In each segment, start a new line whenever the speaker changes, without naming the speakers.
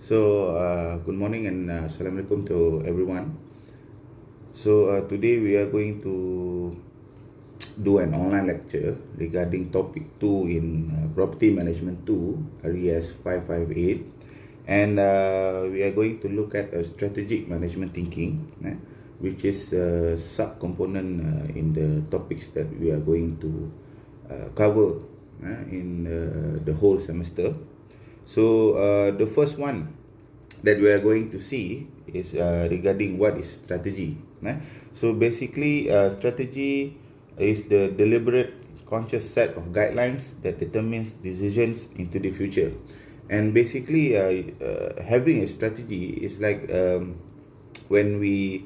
Good morning and Assalamualaikum to everyone. Today we are going to do an online lecture regarding topic 2 in Property Management 2, RES 558. And we are going to look at a strategic management thinking, which is a sub-component in the topics that we are going to cover in the whole semester. The first one that we are going to see is regarding what is strategy. So basically, strategy is the deliberate, conscious set of guidelines that determines decisions into the future. And basically, having a strategy is like when we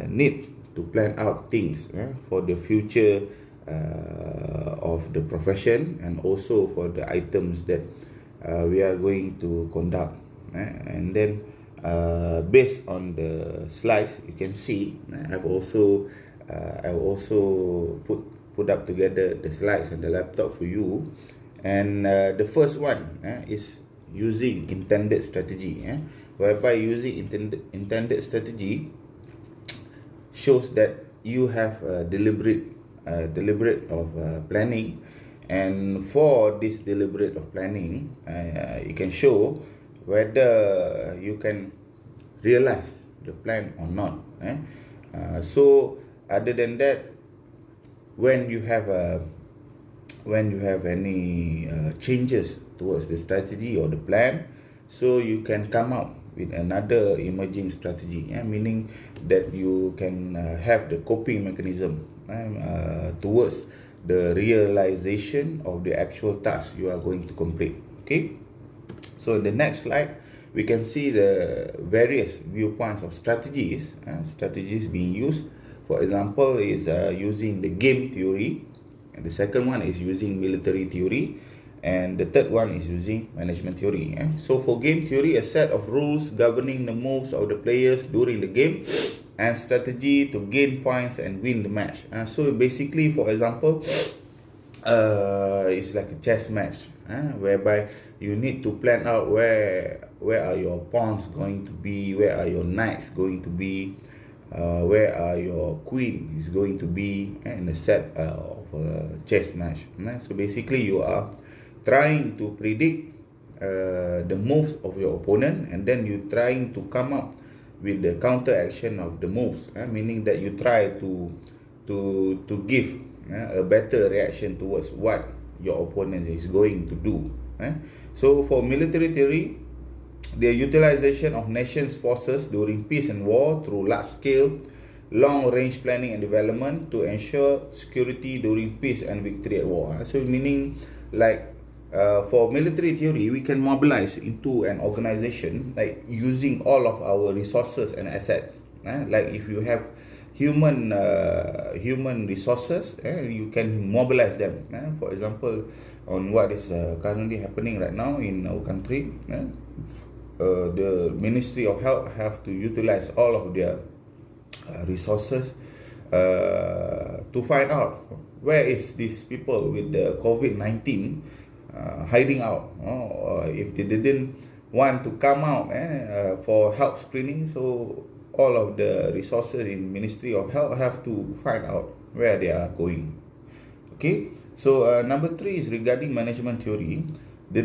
need to plan out things for the future of the profession, and also for the items that we are going to conduct. And then based on the slides, you can see I've also put up together the slides and the laptop for you. And the first one is using intended strategy, whereby using intended strategy shows that you have a deliberate of planning. And for this deliberate of planning, you can show whether you can realize the plan or not. So other than that, when you have any changes towards the strategy or the plan, so you can come up with another emerging strategy, meaning that you can have the coping mechanism towards the realization of the actual task you are going to complete. Okay, so in the next slide, we can see the various viewpoints of strategies being used. For example, is using the game theory, and the second one is using military theory, and the third one is using management theory. So for game theory, a set of rules governing the moves of the players during the game, and strategy to gain points and win the match. So basically, for example, it's like a chess match, whereby you need to plan out where are your pawns going to be, where are your knights going to be, where are your queen is going to be in a set of a chess match. So basically, you are trying to predict the moves of your opponent, and then you trying to come up with the counter action of the moves, meaning that you try to give a better reaction towards what your opponent is going to do. So for military theory, the utilization of nations' forces during peace and war through large-scale, long-range planning and development to ensure security during peace and victory at war. So meaning, like, for military theory, we can mobilize into an organization like using all of our resources and assets. Like if you have human resources, you can mobilize them. For example, on what is currently happening right now in our country, the Ministry of Health have to utilize all of their resources to find out where is these people with the COVID-19 hiding out, or if they didn't want to come out for health screening. So all of the resources in Ministry of Health have to find out where they are going. Okay, so number 3 is regarding management theory. The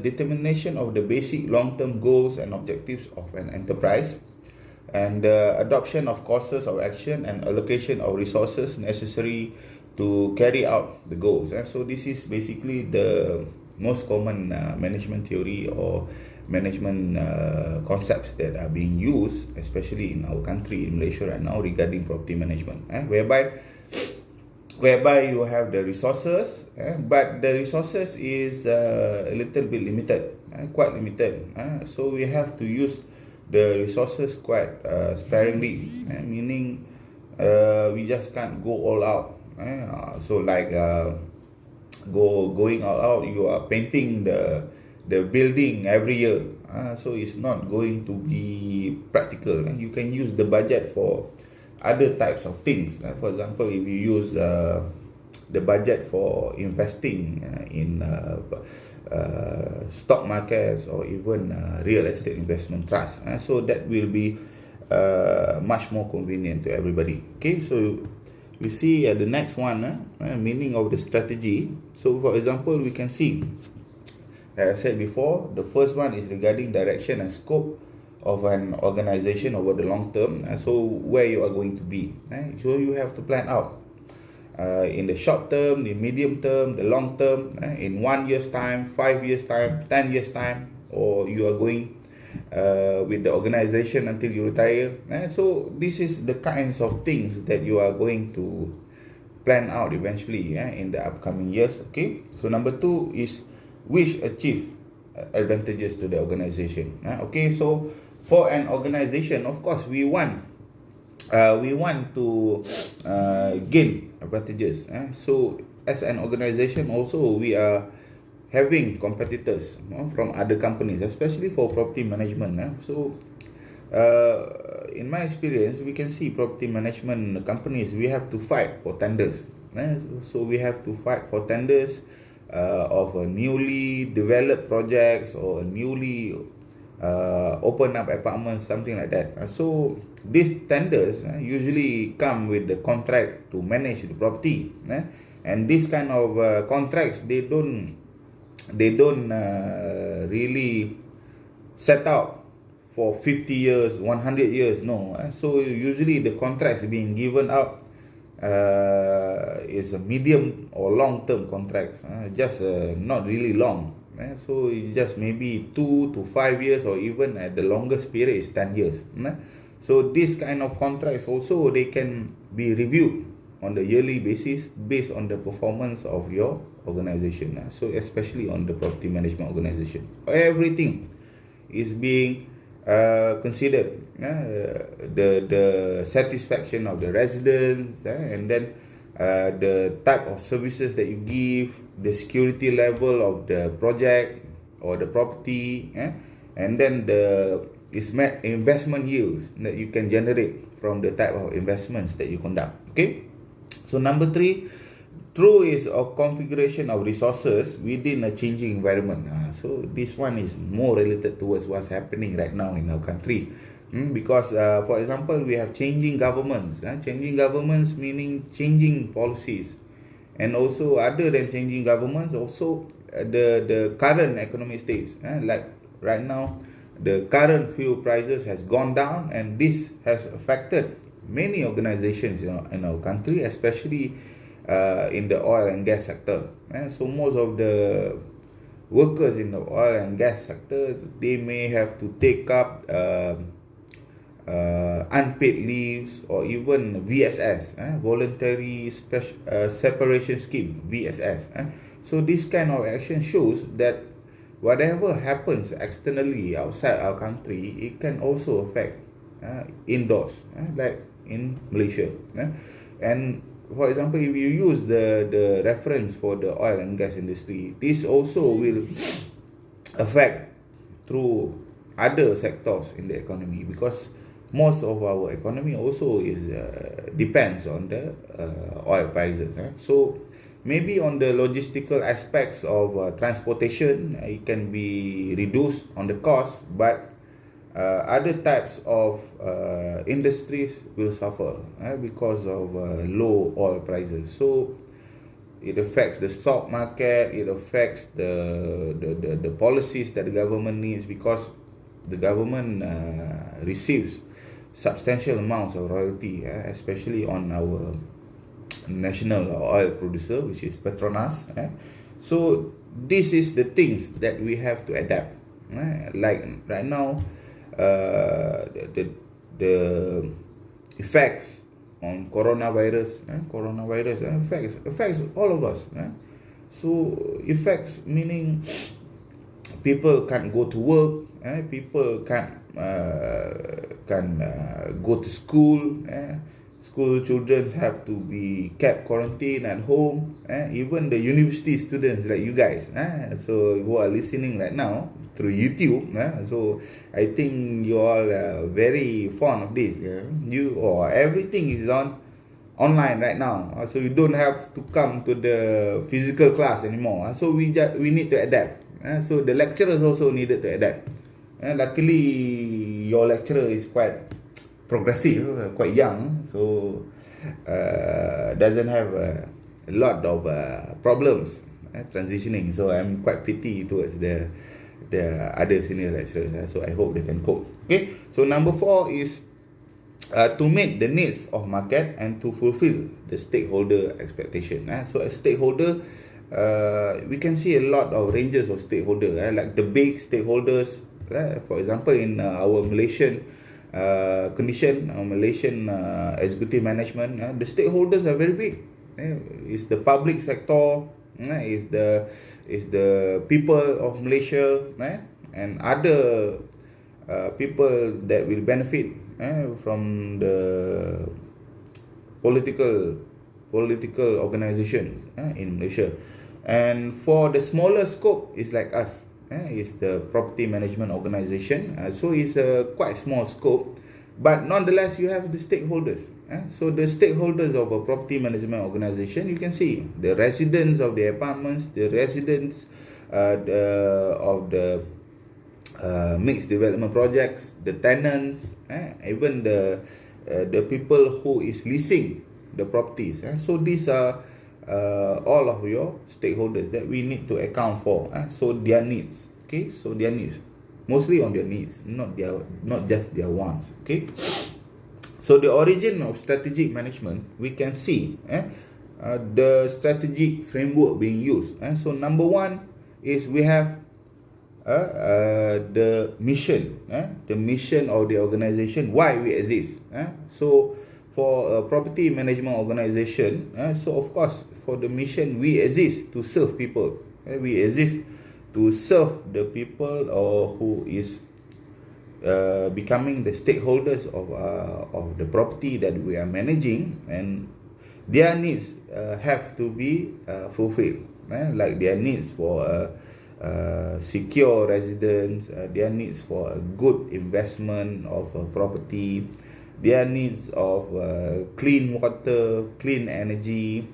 determination of the basic long-term goals and objectives of an enterprise, and the adoption of courses of action and allocation of resources necessary to carry out the goals. So this is basically the most common management theory or management concepts that are being used, especially in our country, in Malaysia right now, regarding property management, whereby you have the resources, but the resources is a little bit limited, quite limited. So we have to use the resources quite sparingly, meaning we just can't go all out. So like going all out, you are painting the building every year, so it's not going to be practical. You can use the budget for other types of things. For example, if you use the budget for investing in stock markets or even real estate investment trust. So that will be much more convenient to everybody. Okay, so we see the next one, meaning of the strategy. So for example, we can see, as I said before, the first one is regarding direction and scope of an organization over the long term. So where you are going to be. So you have to plan out in the short term, the medium term, the long term, in 1 year's time, 5 years time, 10 years time, or you are going with the organization until you retire. So this is the kinds of things that you are going to plan out eventually in the upcoming years. Okay, so number 2 is which achieve advantages to the organization. Okay, so for an organization, of course, we want to gain advantages. So as an organization also, we are having competitors from other companies, especially for property management. So in my experience, we can see property management companies, we have to fight for tenders. So we have to fight for tenders of a newly developed projects or a newly open up apartments, something like that. So these tenders usually come with the contract to manage the property, and this kind of contracts, they don't really set out for 50 years, 100 years, no. So usually the contracts being given out is a medium or long term contracts, just not really long. So it's just maybe 2 to 5 years, or even at the longest period is 10 years. So this kind of contracts also, they can be reviewed on the yearly basis based on the performance of your organization. So especially on the property management organization, everything is being considered. The satisfaction of the residents, and then the type of services that you give, the security level of the project or the property, and then the investment yields that you can generate from the type of investments that you conduct. Okay, so number 3, true is a configuration of resources within a changing environment. So this one is more related towards what's happening right now in our country. Because for example, we have changing governments. Changing governments meaning changing policies, and also other than changing governments, also the current economic stage. Like right now, the current fuel prices has gone down, and this has affected many organizations in our country, especially in the oil and gas sector. So most of the workers in the oil and gas sector, they may have to take up unpaid leaves, or even VSS, voluntary separation scheme, VSS. So this kind of action shows that whatever happens externally outside our country, it can also affect indoors, like in Malaysia. And for example, if you use the reference for the oil and gas industry, this also will affect through other sectors in the economy, because most of our economy also is depends on the oil prices. So maybe on the logistical aspects of transportation, it can be reduced on the cost, but other types of industries will suffer because of low oil prices. So it affects the stock market, it affects the policies that the government needs, because the government receives substantial amounts of royalty, especially on our national oil producer, which is Petronas. So this is the things that we have to adapt. Like right now, the effects on coronavirus affects all of us. So effects meaning people can't go to work, people can't go to school. School children have to be kept quarantined at home. Even the university students like you guys, so who are listening right now through YouTube. So I think you all are very fond of this. Everything is online right now. So you don't have to come to the physical class anymore. So we need to adapt. So the lecturers also needed to adapt. Luckily, your lecturer is quite progressive, quite young, so doesn't have a lot of problems transitioning. So I'm quite pity towards the other senior lecturers. So I hope they can cope. Okay. So number 4 is to meet the needs of market and to fulfill the stakeholder expectation. So as stakeholder, we can see a lot of ranges of stakeholder, like the big stakeholders. For example, in our Malaysian condition, Malaysian executive management, the stakeholders are very big. It's the public sector, is the people of Malaysia, and other people that will benefit from the political organizations in Malaysia. And for the smaller scope, is like us, is the property management organization. So it's a quite small scope, but nonetheless you have the stakeholders. So the stakeholders of a property management organization, you can see the residents of the apartments, the residents of the mixed development projects, the tenants, even the people who is leasing the properties. So these are all of your stakeholders that we need to account for. So their needs, okay? So their needs, mostly on their needs, not just their wants, okay? So the origin of strategic management, we can see the strategic framework being used. So number 1 is we have the mission, the mission of the organization, why we exist. So for a property management organization, so of course for the mission, we exist to serve people. We exist to serve the people or who is becoming the stakeholders of the property that we are managing, and their needs have to be fulfilled, like their needs for secure residence, their needs for a good investment of a property, their needs of clean water, clean energy,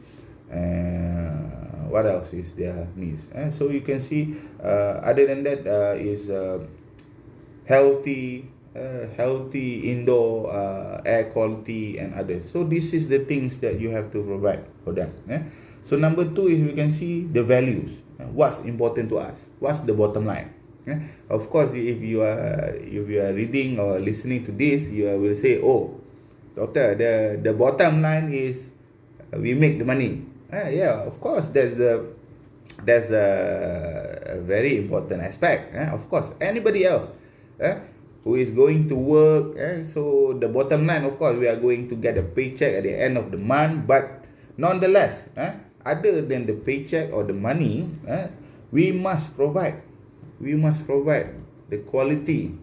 what else is their needs. So you can see, other than that, is healthy indoor air quality and others. So this is the things that you have to provide for them. So number 2 is we can see the values. What's important to us? What's the bottom line? Of course, if you are reading or listening to this, you will say, "Oh, doctor, the bottom line is we make the money." Yeah, of course, that's a very important aspect. Of course, anybody else who is going to work, so the bottom line, of course, we are going to get a paycheck at the end of the month. But nonetheless, other than the paycheck or the money, we must provide the quality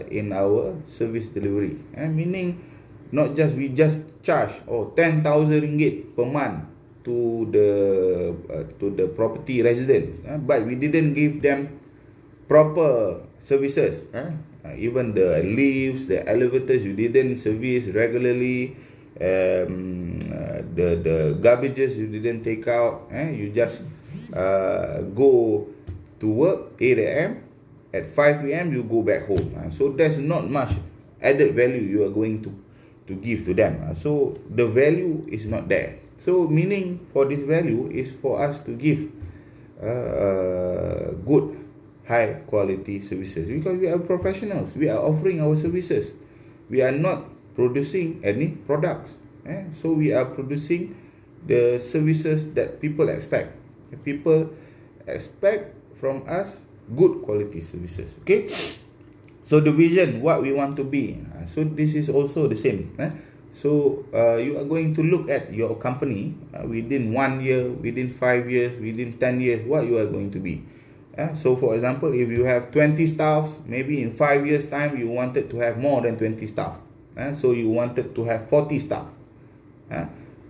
in our service delivery. Meaning, not just we just charge 10,000 ringgit per month to the property resident, but we didn't give them proper services. Even the lifts, the elevators, you didn't service regularly. The garbages you didn't take out. You just go to work 8 a.m. At 5 a.m. you go back home. So there's not much added value you are going to give to them. So the value is not there. So meaning for this value is for us to give good high quality services, because we are professionals. We are offering our services. We are not producing any products. So we are producing the services that people expect. People expect from us good quality services. Okay. So the vision, what we want to be. So this is also the same. So you are going to look at your company within 1 year, within 5 years, within 10 years, what you are going to be. So for example, if you have 20 staffs, maybe in 5 years time you wanted to have more than 20 staff. So you wanted to have 40 staff.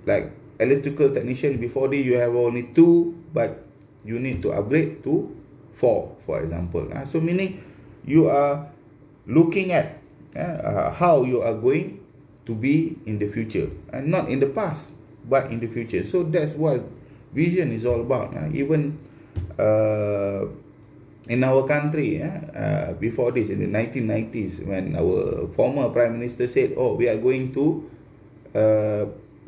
Like electrical technician, before this you have only 2, but you need to upgrade to 4, for example. So meaning you are looking at how you are going to be in the future, and not in the past, but in the future. So that's what vision is all about. Even in our country, before this, in the 1990s, when our former Prime Minister said, oh, we are going to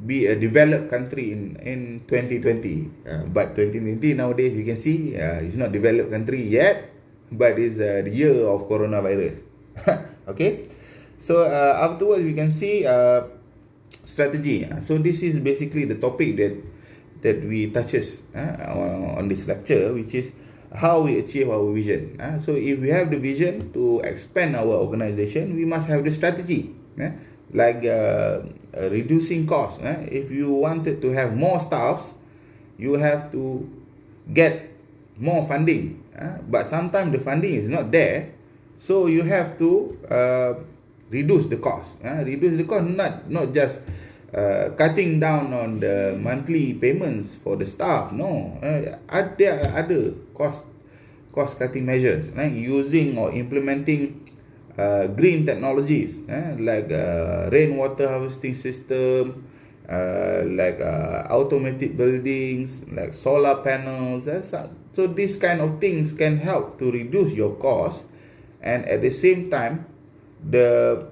be a developed country in 2020. But 2020 nowadays, you can see it's not developed country yet, but it's the year of coronavirus. Okay, so afterwards we can see strategy. So this is basically the topic that we touches on this lecture, which is how we achieve our vision. So if we have the vision to expand our organization, we must have the strategy, like reducing costs. If you wanted to have more staffs, you have to get more funding, but sometimes the funding is not there, so you have to reduce the cost. Reduce the cost, not just cutting down on the monthly payments for the staff. No, there are other cost cutting measures, like using or implementing green technologies, like rainwater harvesting system, like automated buildings, like solar panels. So these kind of things can help to reduce your cost, and at the same time, the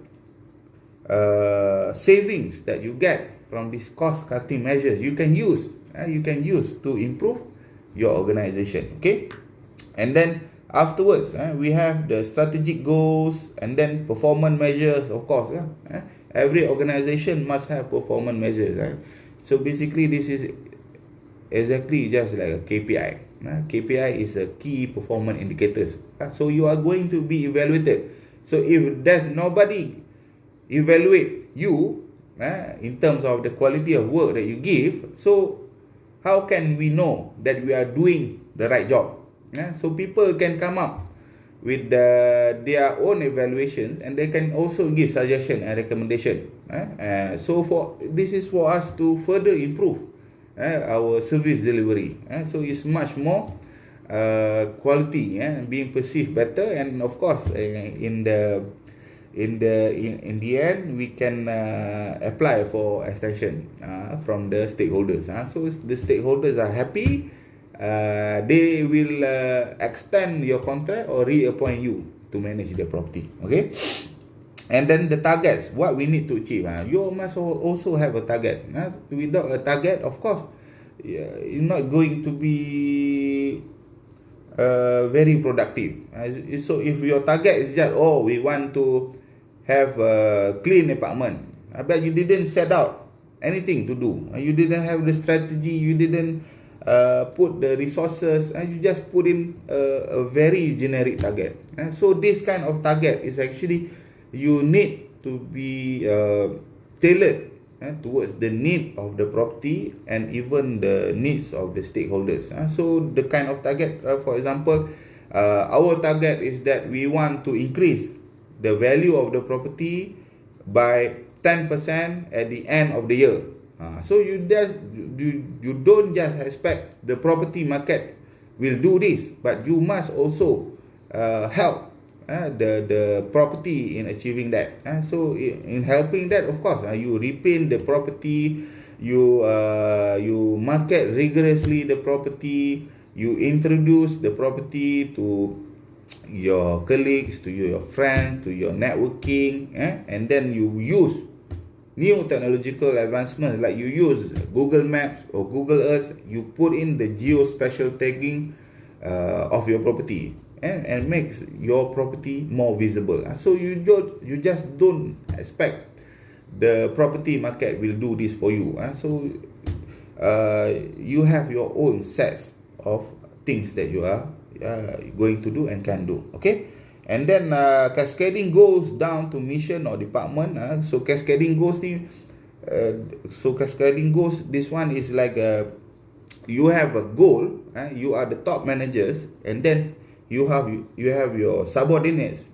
savings that you get from these cost cutting measures you can use to improve your organization. Okay, and then afterwards, we have the strategic goals, and then performance measures. Of course, every organization must have performance measures. So basically, this is exactly just like a KPI. KPI is a key performance indicators. So you are going to be evaluated. So if there's nobody evaluate you in terms of the quality of work that you give, so how can we know that we are doing the right job? So people can come up with their own evaluations, and they can also give suggestion and recommendation. So this is for us to further improve our service delivery. So it's much more quality, being perceived better, and of course in the end we can apply for extension from the stakeholders. So the stakeholders are happy, they will extend your contract or reappoint you to manage the property. Okay, and then the targets, what we need to achieve. You must also have a target. Without a target, of course, it's not going to be very productive. So if your target is just, we want to have a clean apartment, but you didn't set out anything to do, you didn't have the strategy, you didn't put the resources, and you just put in a very generic target. So this kind of target is actually, you need to be tailored towards the need of the property and even the needs of the stakeholders. So the kind of target, for example, our target is that we want to increase the value of the property by 10% at the end of the year. So you don't just expect the property market will do this, but you must also help the property in achieving that. So in helping that, of course, you repaint the property, you market rigorously the property, you introduce the property to your colleagues, to your friends, to your networking, and then you use new technological advancements, like you use Google Maps or Google Earth, you put in the geospatial tagging of your property, and makes your property more visible. So you just don't expect the property market will do this for you. So you have your own sets of things that you are going to do and can do. Okay, and then cascading goes down to mission or department. So cascading goes, this one is like you have a goal. You are the top managers, and then you have your subordinates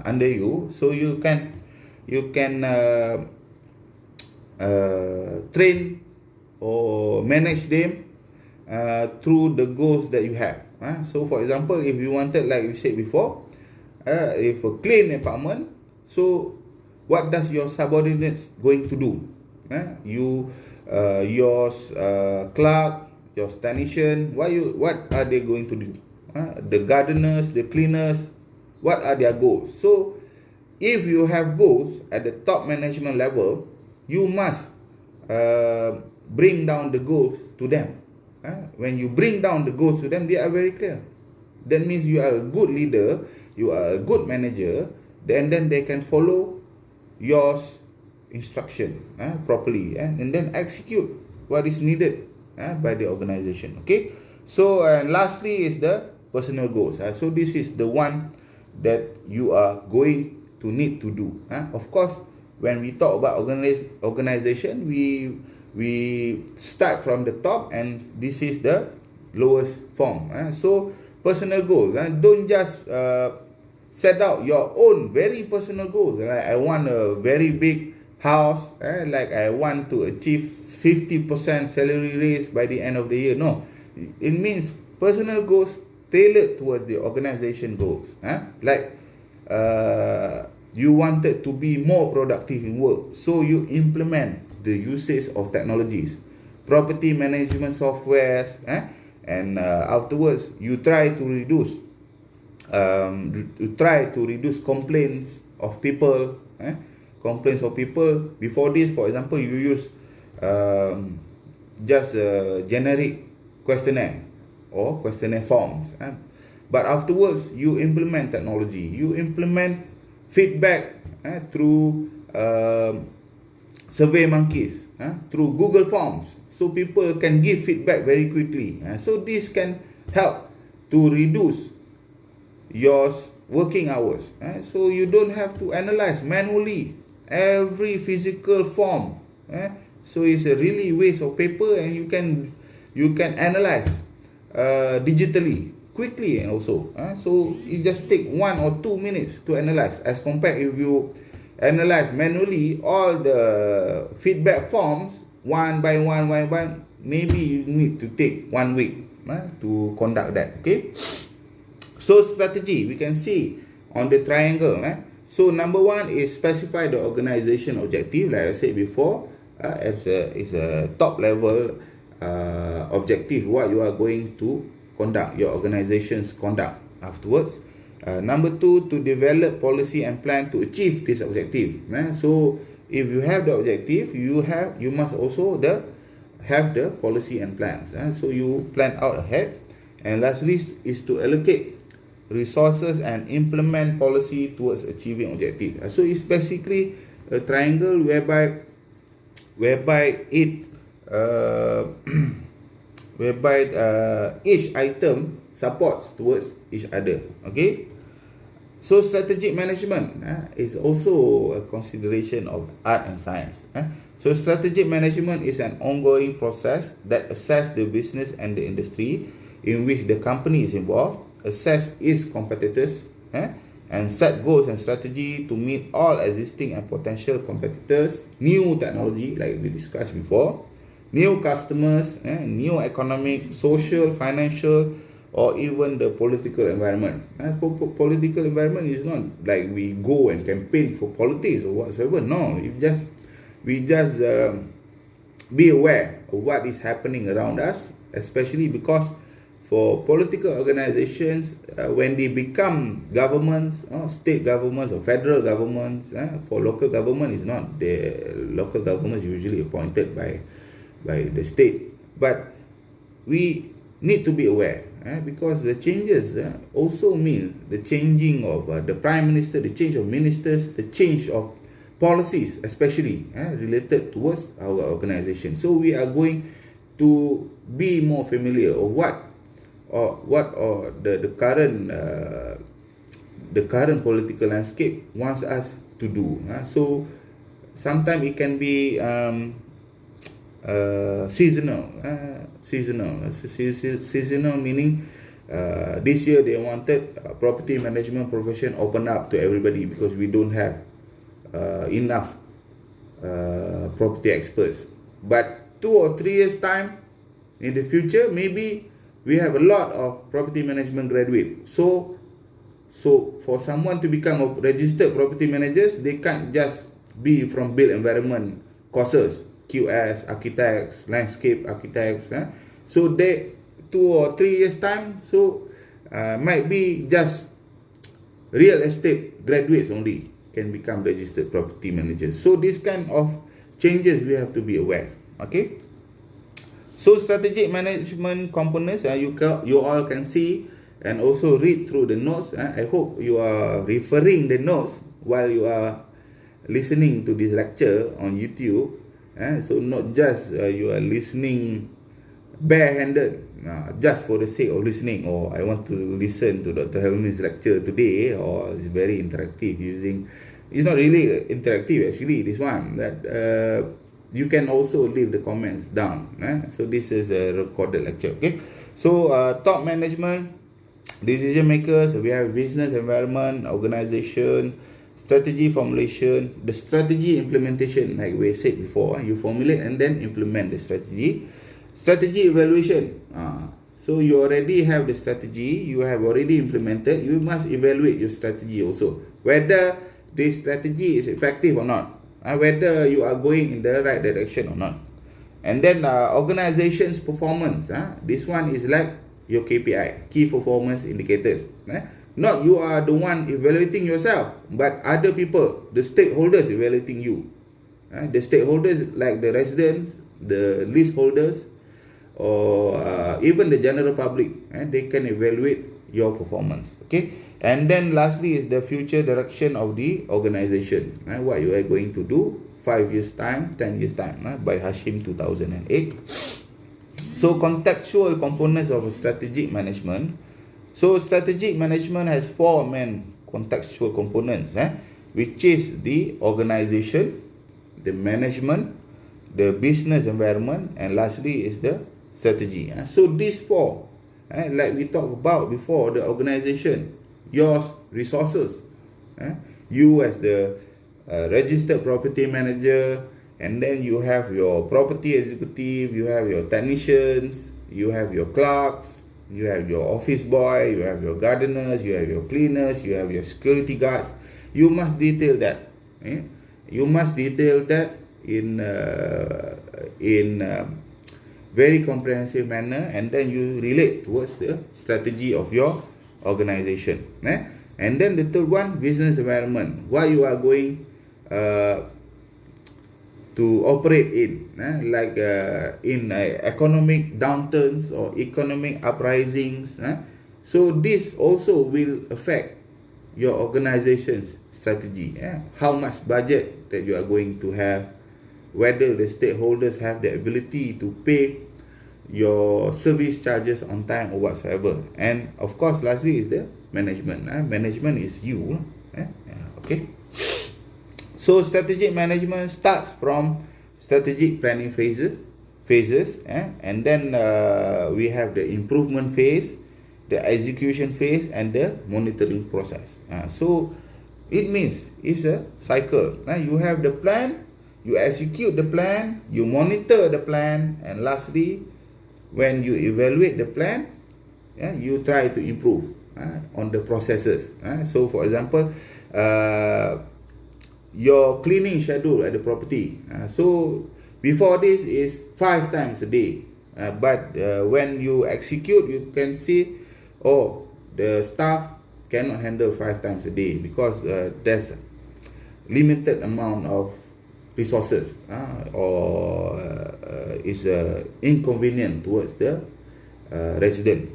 under you. So you can train or manage them through the goals that you have. So for example, if you wanted, like we said before, if a clean apartment, so what does your subordinates going to do? Your clerk, your technician, what are they going to do? The gardeners, the cleaners, what are their goals? So if you have goals at the top management level, you must bring down the goals to them. When you bring down the goals to them, they are very clear. That means you are a good leader, you are a good manager, then they can follow your instruction properly, and then execute what is needed by the organization. Okay. So and lastly is the personal goals. So this is the one that you are going to need to do. Of course, when we talk about organization, we start from the top, and this is the lowest form. So personal goals. Don't just set out your own very personal goals. Like I want a very big house. Like I want to achieve 50% salary raise by the end of the year. No, it means personal goals tailored towards the organization goals. Like you wanted to be more productive in work, so you implement the usage of technologies, property management softwares, and afterwards you try to reduce complaints of people. Before this, for example, you use just a generic questionnaire or questionnaire forms, but afterwards you implement technology, you implement feedback through survey monkeys, through Google Forms, so people can give feedback very quickly. So this can help to reduce your working hours. So you don't have to analyze manually every physical form. So it's a really waste of paper, and you can analyze digitally quickly, and also so it just take 1 or 2 minutes to analyze, as compared if you analyze manually all the feedback forms one by one, maybe you need to take 1 week to conduct that. Okay. So strategy, we can see on the triangle. So number 1 is specify the organization objective. Like I said before, it's a top level objective, what you are going to conduct, your organization's conduct afterwards. Number 2, to develop policy and plan to achieve this objective. So if you have the objective, you must also have the policy and plans. So you plan out ahead. And lastly is to allocate resources and implement policy towards achieving objective. So it's basically a triangle whereby each item supports towards each other. Okay. So strategic management is also a consideration of art and science. So strategic management is an ongoing process that assesses the business and the industry in which the company is involved, assess its competitors, and set goals and strategy to meet all existing and potential competitors, new technology like we discussed before, new customers, new economic, social, financial, or even the political environment. Political environment is not like we go and campaign for politics or whatsoever. No, we just be aware of what is happening around us, especially because for political organizations, when they become governments, state governments or federal governments, for local government is not. The local government is usually appointed by the state. But we need to be aware, because the changes also means the changing of the prime minister, the change of ministers, the change of policies, especially related towards our organization. So we are going to be more familiar of what the current political landscape wants us to do. So sometimes it can be seasonal. Seasonal meaning this year they wanted property management profession open up to everybody because we don't have enough property experts. But 2 or 3 years time in the future, maybe we have a lot of property management graduate. So for someone to become a registered property managers, they can't just be from built environment courses, QS, architects, landscape architects. So that 2 or 3 years time, so might be just real estate graduates only can become registered property managers. So this kind of changes we have to be aware. Okay. So strategic management components, you all can see and also read through the notes. I hope you are referring the notes while you are listening to this lecture on YouTube. So not just you are listening barehanded, just for the sake of listening, or I want to listen to Dr. Helmi's lecture today, or it's very interactive using, it's not really interactive actually, this one, that you can also leave the comments down. So this is a recorded lecture. Okay, so top management, decision makers, we have business environment, organization, strategy formulation, the strategy implementation, like we said before, you formulate and then implement the strategy. Strategy evaluation, so you already have the strategy, you have already implemented, you must evaluate your strategy also, whether the strategy is effective or not, whether you are going in the right direction or not. And then organization's performance, this one is like your KPI, key performance indicators. Not you are the one evaluating yourself, but other people, the stakeholders evaluating you. The stakeholders like the residents, the leaseholders, or even the general public, they can evaluate your performance. Okay, and then lastly is the future direction of the organization, what you are going to do 5 years time, 10 years time, by Hashim 2008. So contextual components of strategic management. So strategic management has 4 main contextual components, which is the organization, the management, the business environment, and lastly is the strategy. So these 4, like we talked about before, the organization, your resources, you as the registered property manager, and then you have your property executive, you have your technicians, you have your clerks, you have your office boy, you have your gardeners, you have your cleaners, you have your security guards. You must detail that. You must detail that in very comprehensive manner, and then you relate towards the strategy of your organization. And then the third one, business environment, what you are going to operate in, like in economic downturns or economic uprisings. So this also will affect your organization's strategy. How much budget that you are going to have, whether the stakeholders have the ability to pay your service charges on time or whatsoever. And of course, lastly is the management. Management is you. Okay. So strategic management starts from strategic planning phases, and then we have the improvement phase, the execution phase, and the monitoring process. So it means it's a cycle. You have the plan, you execute the plan, you monitor the plan, and lastly, when you evaluate the plan, you try to improve on the processes. So for example, your cleaning schedule at the property. So before this is 5 times a day, but when you execute, you can see, the staff cannot handle 5 times a day because there's limited amount of resources, or is inconvenient towards the resident.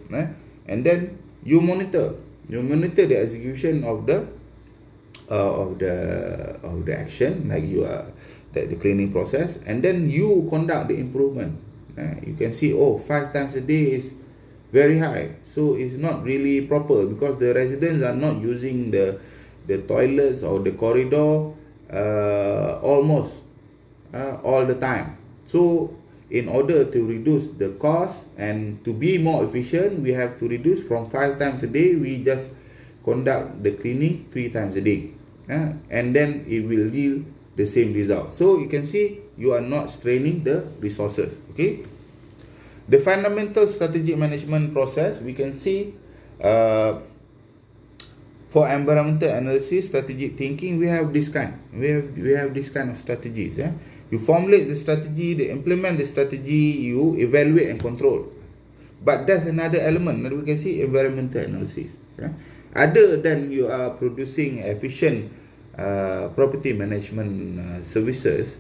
And then you monitor the execution of the action, like you are the cleaning process, and then you conduct the improvement. You can see, 5 times a day is very high, so it's not really proper because the residents are not using the toilets or the corridor almost all the time. So in order to reduce the cost and to be more efficient, we have to reduce from 5 times a day, we just conduct the cleaning 3 times a day, and then it will yield the same result. So you can see you are not straining the resources. Okay, the fundamental strategic management process, we can see for environmental analysis, strategic thinking, we have this kind of strategies. You formulate the strategy, they implement the strategy, you evaluate and control. But that's another element that we can see, environmental analysis. Other than you are producing efficient property management services,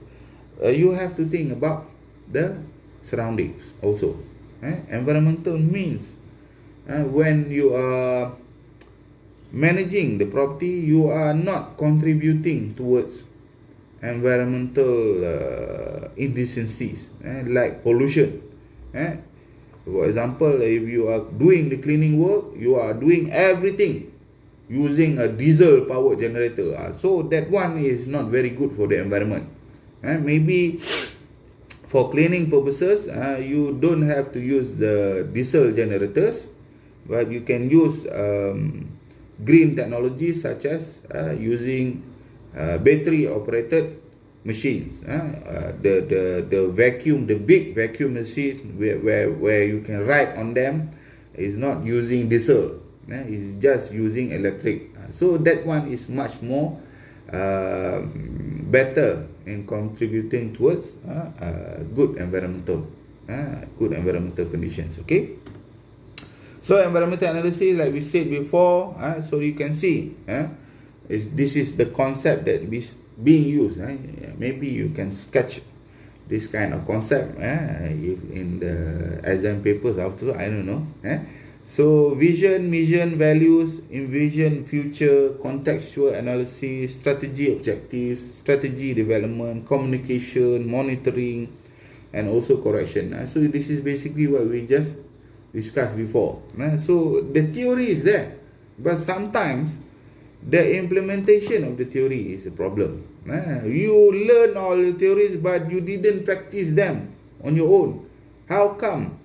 you have to think about the surroundings also. Environmental means when you are managing the property, you are not contributing towards environmental indecencies like pollution. For example, if you are doing the cleaning work, you are doing everything using a diesel power generator. So that one is not very good for the environment. Maybe for cleaning purposes, you don't have to use the diesel generators, but you can use green technology such as using battery operated machines. The vacuum, the big vacuum machines where you can ride on them is not using diesel. It's just using electric. So that one is much more better in contributing towards good environmental conditions. Okay. So environmental analysis, like we said before, so you can see this is the concept that is being used. Maybe you can sketch this kind of concept if in the exam papers after, I don't know. So vision, mission, values, envision, future, contextual analysis, strategy objectives, strategy development, communication, monitoring, and also correction. So this is basically what we just discussed before. So the theory is there, but sometimes the implementation of the theory is a problem. You learn all the theories, but you didn't practice them on your own. How come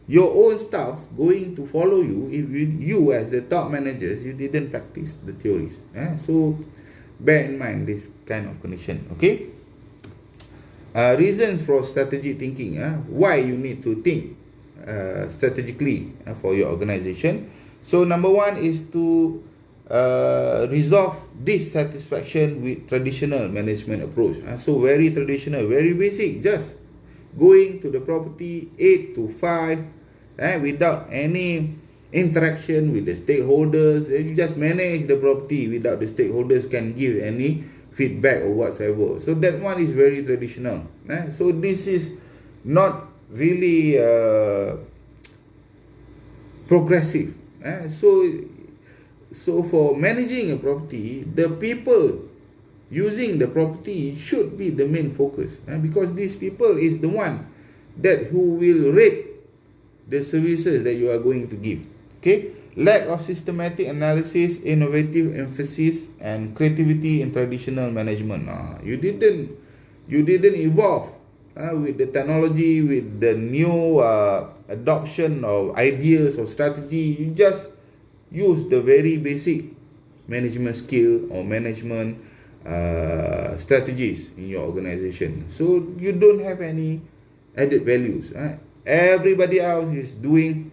your own staff's going to follow you if you as the top managers, you didn't practice the theories? So bear in mind this kind of condition. Okay. Reasons for strategic thinking. Why you need to think strategically for your organization. So number one is to resolve dissatisfaction with traditional management approach. So very traditional, very basic, just going to the property 8 to 5 without any interaction with the stakeholders. You just manage the property without the stakeholders can give any feedback or whatsoever. So that one is very traditional. So this is not really progressive. So for managing a property, the people using the property should be the main focus, because these people is the one that who will rate the services that you are going to give. Okay, lack of systematic analysis, innovative emphasis, and creativity in traditional management. You didn't evolve with the technology, with the new adoption of ideas or strategy. You just use the very basic management skill or management strategies in your organization. So you don't have any added values. Everybody else is doing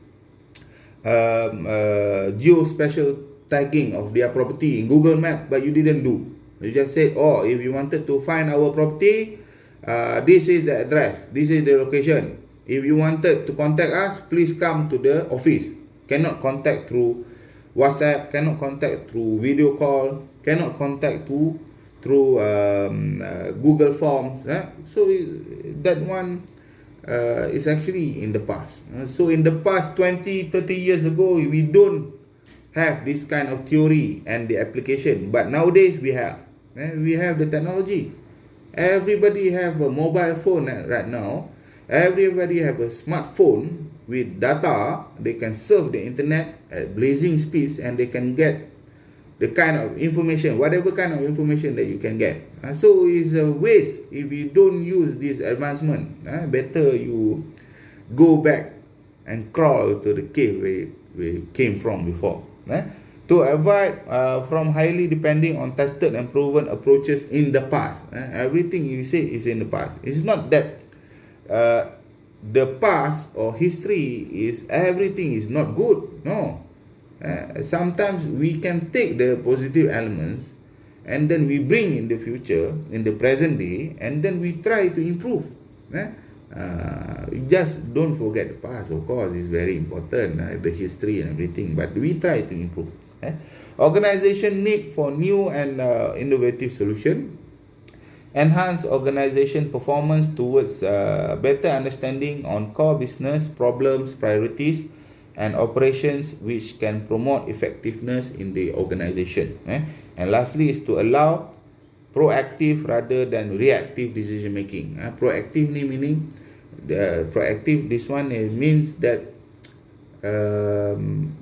geospatial tagging of their property in Google Maps, but you didn't do. You just said, oh, if you wanted to find our property, this is the address, this is the location. If you wanted to contact us, please come to the office. Cannot contact through WhatsApp, cannot contact through video call, cannot contact through Google Forms. So that one is actually in the past. So in the past 20, 30 years ago, we don't have this kind of theory and the application. But nowadays we have. We have the technology. Everybody have a mobile phone right now. Everybody have a smartphone with data. They can surf the internet at blazing speeds and they can get the kind of information, whatever kind of information that you can get. So it's a waste if you don't use this advancement. Better you go back and crawl to the cave where you came from before. To avoid from highly depending on tested and proven approaches in the past. Everything you say is in the past. It's not that the past or history is everything is not good. No. Sometimes we can take the positive elements and then we bring in the future, in the present day, and then we try to improve. Just don't forget the past. Of course, it's very important, the history and everything, but we try to improve. Organization need for new and innovative solution. Enhance organization performance towards better understanding on core business problems, priorities, and operations, which can promote effectiveness in the organization. And lastly is to allow proactive rather than reactive decision making. Proactive meaning proactive. This one means that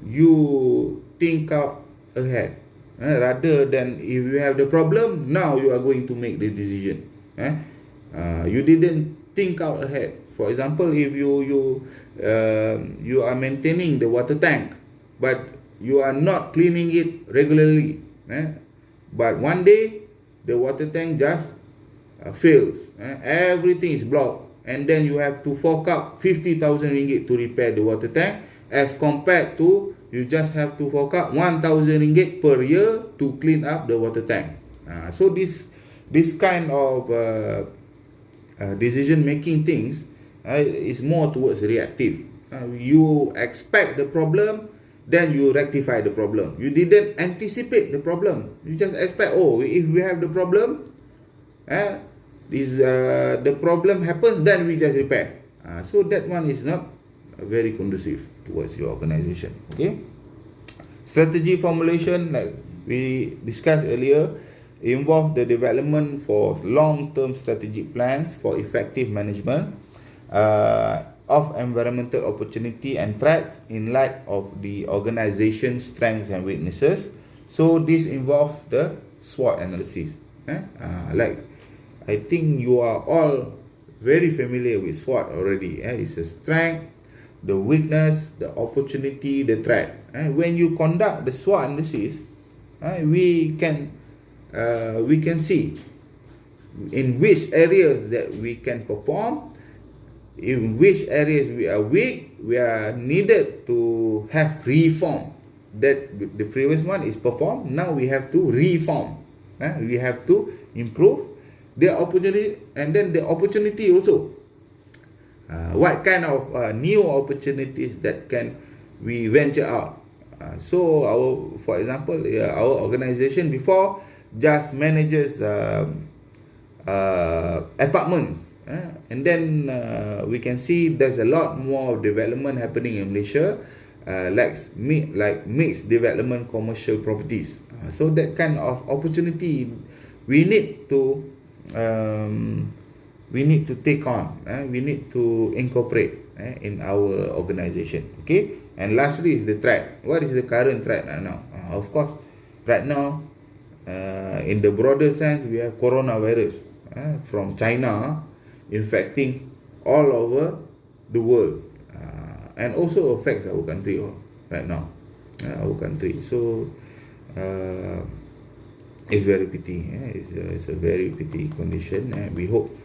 you think out ahead. Rather than if you have the problem, now you are going to make the decision. You didn't think out ahead. For example, if you are maintaining the water tank, but you are not cleaning it regularly, but one day the water tank just fails, everything is blocked, and then you have to fork out 50,000 ringgit to repair the water tank, as compared to you just have to fork out 1,000 ringgit per year to clean up the water tank. So this kind of decision making things is more towards reactive. You expect the problem, then you rectify the problem. You didn't anticipate the problem. You just expect, oh, if we have the problem, the problem happens, then we just repair. So that one is not very conducive towards your organization. Okay. Strategy formulation, like we discussed earlier, involve the development for long-term strategic plans for effective management of environmental opportunity and threats in light of the organization's strengths and weaknesses. So this involves the SWOT analysis. Like I think you are all very familiar with SWOT already. It's a strength, the weakness, the opportunity, the threat. When you conduct the SWOT analysis, we can see in which areas that we can perform, in which areas we are weak, we are needed to have reform. That the previous one is perform, now we have to reform. We have to improve the opportunity, and then the opportunity also. What kind of new opportunities that can we venture out? For example, our organization before just manages apartments, and then we can see there's a lot more development happening in Malaysia, like mixed development commercial properties. So that kind of opportunity we need to take on, we need to incorporate in our organization. Okay. And lastly is the threat. What is the current threat now? Of course, right now, in the broader sense, we have coronavirus from China infecting all over the world, and also affects our country right now. Our country. So it's very pity. It's a very pity condition, and we hope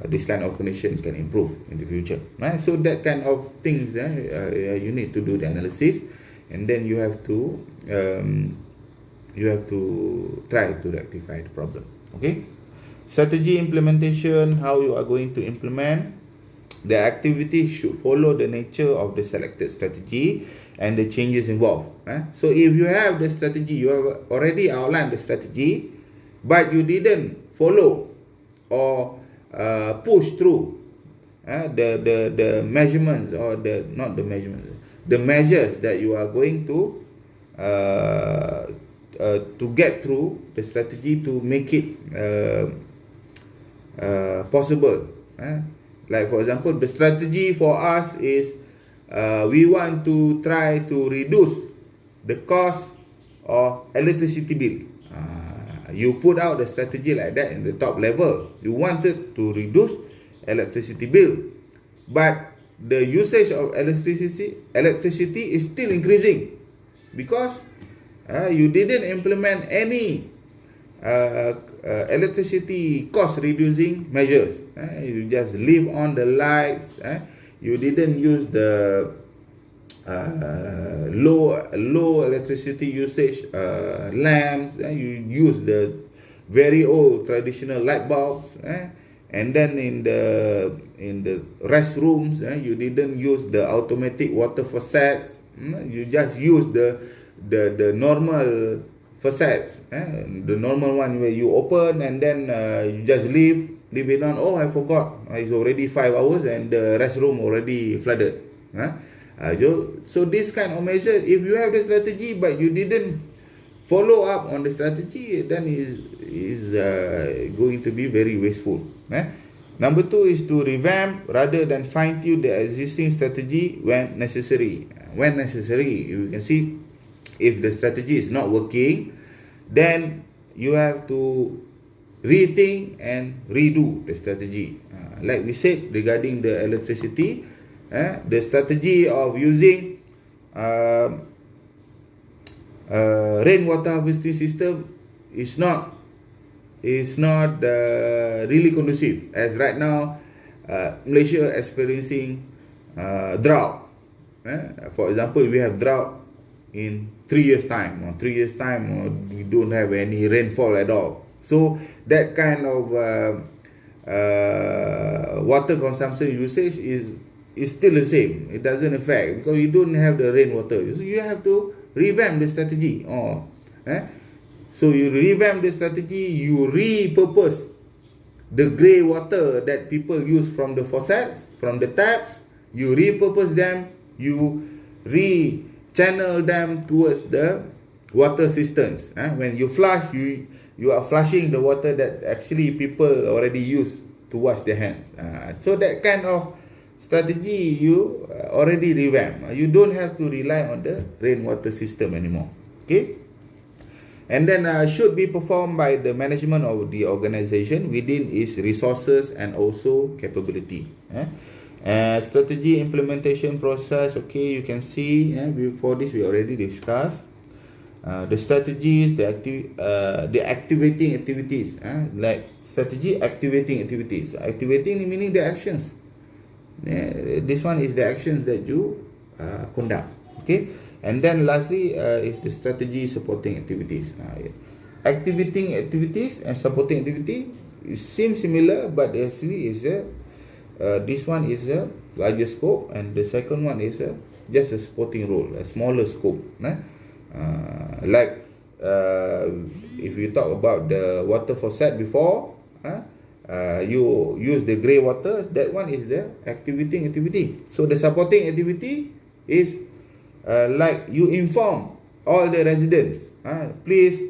this kind of condition can improve in the future. So that kind of things, you need to do the analysis, and then you have to try to rectify the problem. Okay. Strategy implementation, how you are going to implement. The activity should follow the nature of the selected strategy and the changes involved. So if you have the strategy, you have already outlined the strategy, but you didn't follow or push through the measurements, or the measures that you are going to get through the strategy to make it possible. Like for example, the strategy for us is we want to try to reduce the cost of electricity bill. You put out the strategy like that in the top level. You wanted to reduce electricity bill, but the usage of electricity is still increasing because you didn't implement any electricity cost reducing measures. You just leave on the lights. You didn't use the low electricity usage lamps. You use the very old traditional light bulbs, and then in the restrooms, you didn't use the automatic water faucets. You just use the normal faucets, the normal one where you open and then you just leave it on. Oh, I forgot, it's already 5 hours and the restroom already flooded. So this kind of measure, if you have the strategy but you didn't follow up on the strategy, then is going to be very wasteful. Number 2 is to revamp rather than fine-tune the existing strategy when necessary. When necessary, you can see if the strategy is not working, then you have to rethink and redo the strategy. Like we said regarding the electricity, the strategy of using rainwater harvesting system is not really conducive, as right now Malaysia experiencing drought. For example, we have drought in 3 years time, or we don't have any rainfall at all. So that kind of water consumption usage is still the same. It doesn't affect because you don't have the rainwater. So you have to revamp the strategy. So you revamp the strategy, you repurpose the grey water that people use from the faucets, from the taps, you repurpose them, you re-channel them towards the water systems. When you flush, you are flushing the water that actually people already use to wash their hands. So that kind of strategy you already revamp. You don't have to rely on the rainwater system anymore. Okay? And then should be performed by the management of the organization within its resources and also capability. Strategy implementation process. Okay, you can see before this we already discussed the strategies, the activating activities. Like strategy activating activities. Activating meaning the actions. This one is the actions that you conduct. Okay, and then lastly is the strategy supporting activities. Activating activities and supporting activity seem similar, but actually is this one is a larger scope, and the second one is just a supporting role, a smaller scope. Like if you talk about the water faucet before, you use the grey water, that one is the activating activity. So the supporting activity is like you inform all the residents, please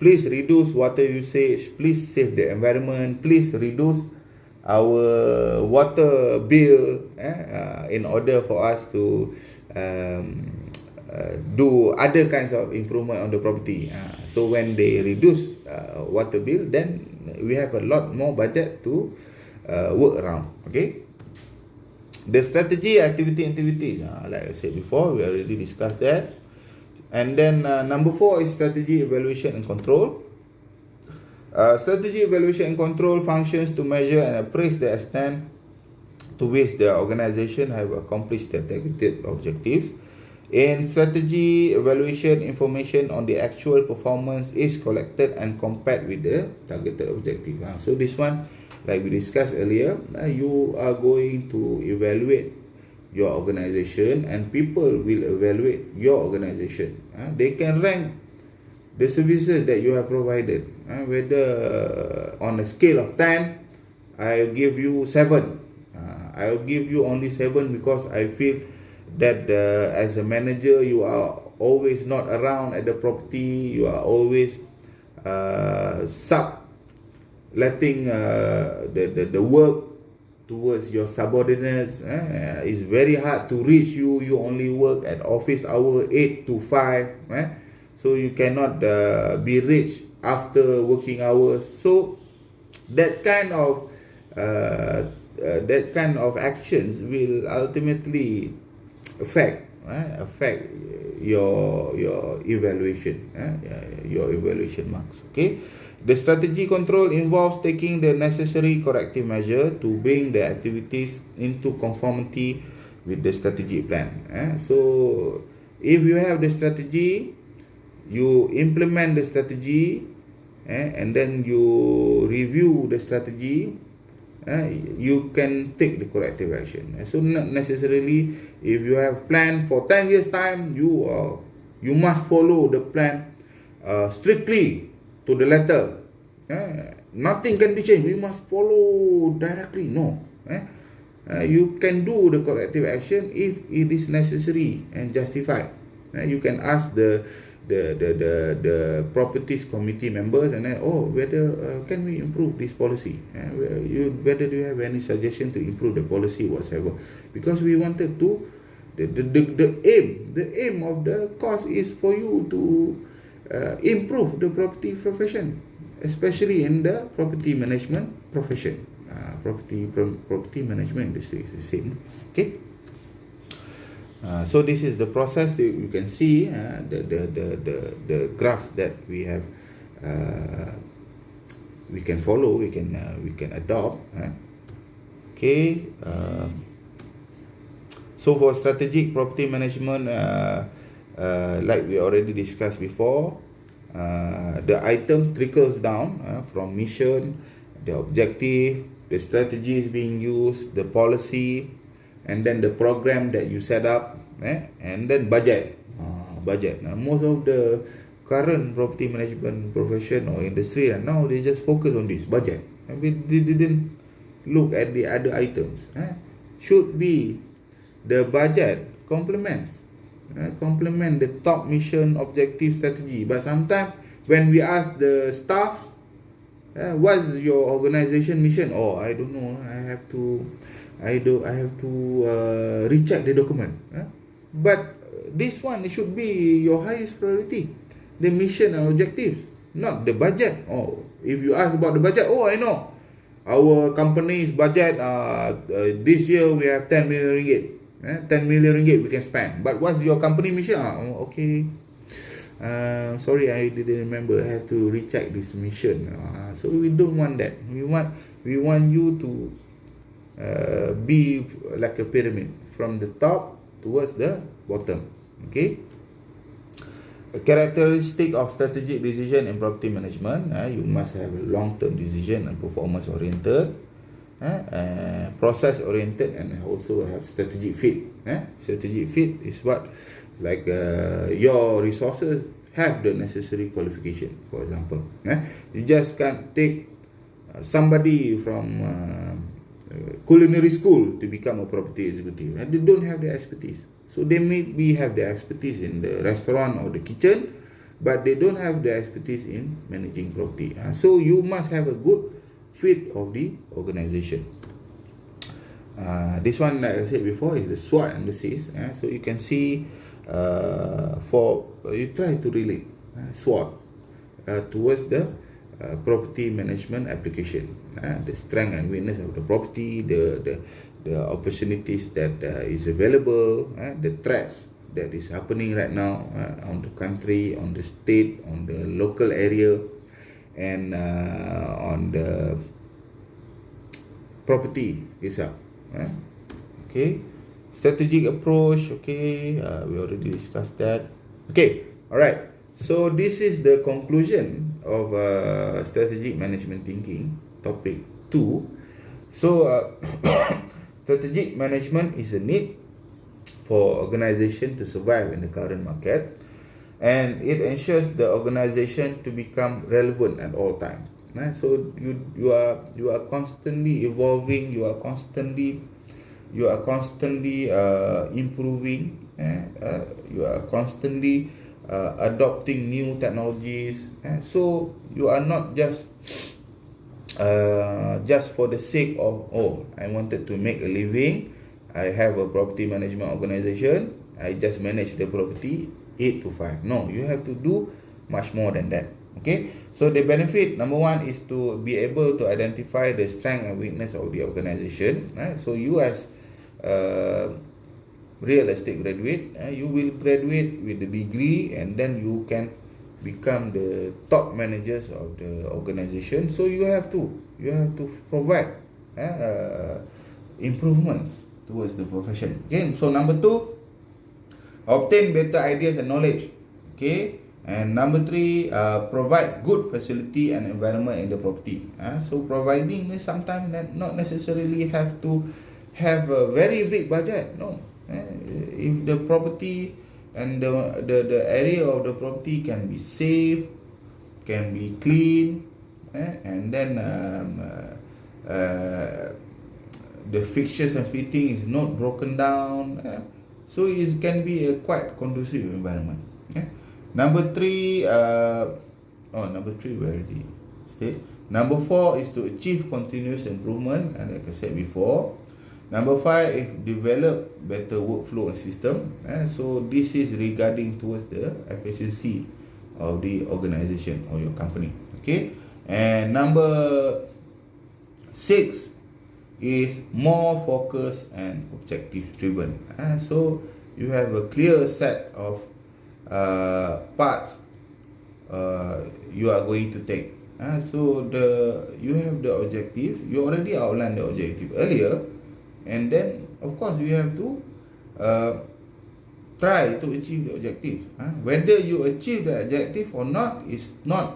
reduce water usage, please save the environment, please reduce our water bill in order for us to do other kinds of improvement on the property. So when they reduce water bill, then we have a lot more budget to work around. Okay. The strategy activities, like I said before, we already discussed that. And then number 4 is strategy evaluation and control. Strategy evaluation and control functions to measure and appraise the extent to which the organization have accomplished the targeted objectives. In strategy evaluation, information on the actual performance is collected and compared with the targeted objective. So this one, like we discussed earlier, you are going to evaluate your organization, and people will evaluate your organization. They can rank the services that you have provided, whether on a scale of 10, I'll give you 7. I'll give you only 7 because I feel that as a manager, you are always not around at the property. You are always letting the work towards your subordinates. It's very hard to reach you. You only work at office hour 8 to 5. So you cannot be reached after working hours. So that kind of actions will ultimately affect your evaluation, your evaluation marks. Okay. The strategy control involves taking the necessary corrective measure to bring the activities into conformity with the strategy plan. So if you have the strategy, you implement the strategy, and then you review the strategy, you can take the corrective action. So not necessarily if you have planned for 10 years time, you must follow the plan strictly to the letter. Nothing can be changed. We must follow directly. No. You can do the corrective action if it is necessary and justified. You can ask the properties committee members and then, whether can we improve this policy? Whether do you have any suggestion to improve the policy whatsoever? Because we wanted to the aim of the course is for you to improve the property profession, especially in the property management profession. Property management industry is the same. Okay. So this is the process that you can see, the graph that we have, we can follow, we can adopt. Okay. So for strategic property management, like we already discussed before, the item trickles down from mission, the objective, the strategies being used, the policy, and then the program that you set up, and then budget. Budget. Now, most of the current property management profession or industry, and now they just focus on this budget. I mean, they didn't look at the other items. Should be the budget complements the top mission, objective, strategy. But sometimes when we ask the staff, what's your organization mission? I don't know. I have to recheck the document. But this one, it should be your highest priority, the mission and objectives, not the budget. If you ask about the budget, I know our company's budget. This year we have 10 million ringgit. 10 million ringgit we can spend. But what's your company mission? Okay. Sorry, I didn't remember. I have to recheck this mission. So we don't want that. We want you to be like a pyramid, from the top towards the bottom. Okay. A characteristic of strategic decision in property management: you must have a long-term decision and performance-oriented, process-oriented, and also have strategic fit. Strategic fit is what, like your resources have the necessary qualification. For example, you just can't take somebody from culinary school to become a property executive. They don't have the expertise. So they maybe have the expertise in the restaurant or the kitchen, but they don't have the expertise in managing property. So you must have a good fit of the organization. This one, like I said before, is the SWOT analysis. So you can see, you try to relate SWOT towards the property management application. The strength and weakness of the property, the opportunities that is available, the threats that is happening right now on the country, on the state, on the local area, and on the property itself. Okay, strategic approach. Okay, we already discussed that. Okay, all right. So this is the conclusion of strategic management thinking, topic 2. So strategic management is a need for organization to survive in the current market, and it ensures the organization to become relevant at all times. So you are constantly evolving, you are constantly improving, you are constantly adopting new technologies. So you are not just for the sake of, I wanted to make a living, I have a property management organization, I just manage the property 8 to 5. No, you have to do much more than that. Okay, so the benefit number 1 is to be able to identify the strength and weakness of the organization. So you as real estate graduate, you will graduate with the degree, and then you can become the top managers of the organization. So you have to provide improvements towards the profession. Okay, so number 2, obtain better ideas and knowledge. Okay, And number 3, provide good facility and environment in the property. So providing means sometimes not necessarily have to have a very big budget. No, if the property and the area of the property can be safe, can be clean, and then the fixtures and fitting is not broken down, so it can be a quite conducive environment. Number 3, number 3 we already stated. Number 4 is to achieve continuous improvement, and like I said before. Number 5 is develop better workflow and system. So this is regarding towards the efficiency of the organization or your company. Okay. And number 6 is more focused and objective driven. So you have a clear set of parts you are going to take. So you have the objective. You already outlined the objective earlier, and then of course you have to try to achieve the objective. Whether you achieve the objective or not is not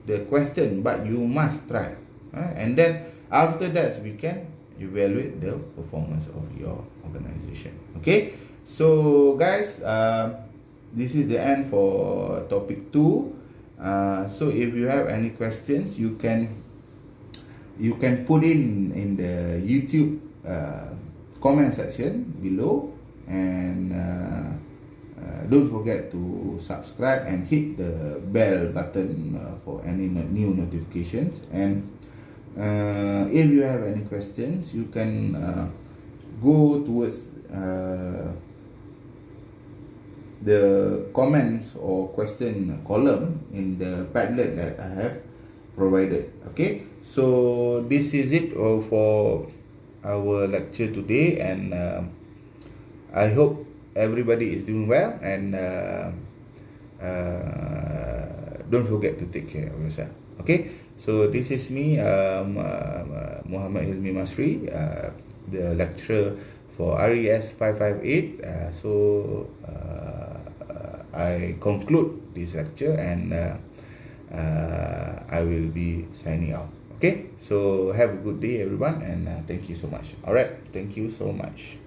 the question, but you must try. And then after that we can evaluate the performance of your organization. Okay, so guys, this is the end for topic 2. So if you have any questions, you can put in the YouTube comment section below, and don't forget to subscribe and hit the bell button for any new notifications. And if you have any questions, you can go towards the comments or question column in the Padlet that I have provided. Okay, so this is it for our lecture today, and I hope everybody is doing well, and don't forget to take care of yourself. Okay, so this is me, Muhammad Hilmi Masri, the lecturer for RES 558. I conclude this lecture, and I will be signing out. Okay, so have a good day everyone, and thank you so much. Alright, thank you so much.